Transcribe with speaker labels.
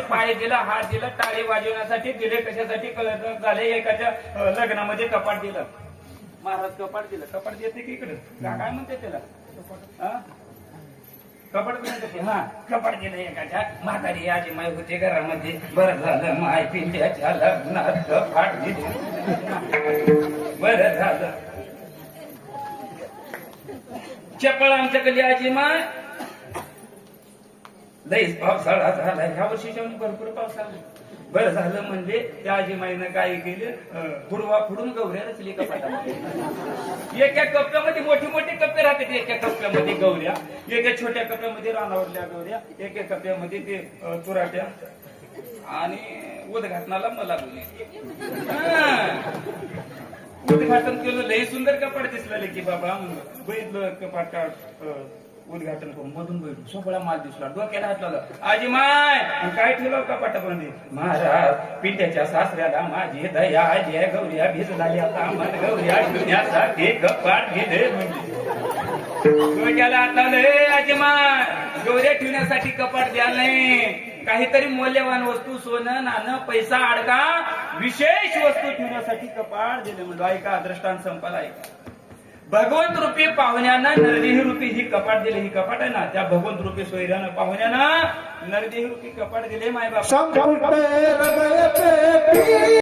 Speaker 1: पाय दिला, हात दिला, टाळी वाजवण्यासाठी दिले, कशासाठी झाले. एकाच्या लग्नामध्ये कपाट दिलं, महाराज कपाट दिलं. कपाट देते की इकडे काय म्हणते त्याला, कपाट म्हणते. हा, कपाट दिलं एकाच्या. म्हातारी आजी माय होते घरामध्ये. बरं झालं माय पिंट्याच्या लग्नात कपाट दिले, बरं झालं. चपळ आमच्याकडे आजी माय. लईच पावसाळा झाला ह्या वर्षी, भरपूर पाऊस आला. बरं झालं म्हणजे त्या आजीमाईनं काय केलं, फुडवा फुडून गौऱ्या रचली कपाटामध्ये. एका कप्प्यामध्ये मोठी मोठी कप्पे राहते, एका कप्प्यामध्ये गौऱ्या, एका छोट्या कप्प्यामध्ये रानावरल्या गौऱ्या, एका कप्प्यामध्ये ते तुराट्या आणि उद्घाटनाला मला बोलले. उद्घाटन केलं, लई सुंदर कपाट दिसलं की बाबा. बघितलं कपाट, उद्घाटन करून मधून बैठू, सोहळा माल दिसला, डोक्याला हात लावला. आजी माय काय ठेवलं कपाटामध्ये. महाराज पिंट्याच्या सासऱ्याला माझी दया, जय गौऱ्या भीज झाली आता मन गौऱ्या ठेवण्यासाठी कपाट घेले. डोक्याला हात लावलं. आजी माय गौऱ्या ठेवण्यासाठी कपाट द्या नाही, काहीतरी मौल्यवान वस्तू, सोनं नाणं पैसा अडका, विशेष वस्तू ठेवण्यासाठी कपाट दिले. म्हणतो ऐका, दृष्टांत संपाला ऐका. भगवंत रूपी पाहुण्यानं नरदेही रूपी ही कपाट दिले. ही कपाट आहे ना, त्या भगवंत रूपी सोयऱ्यानं पाहुण्यानं नरदेही रूपी कपाट दिले. मायबाप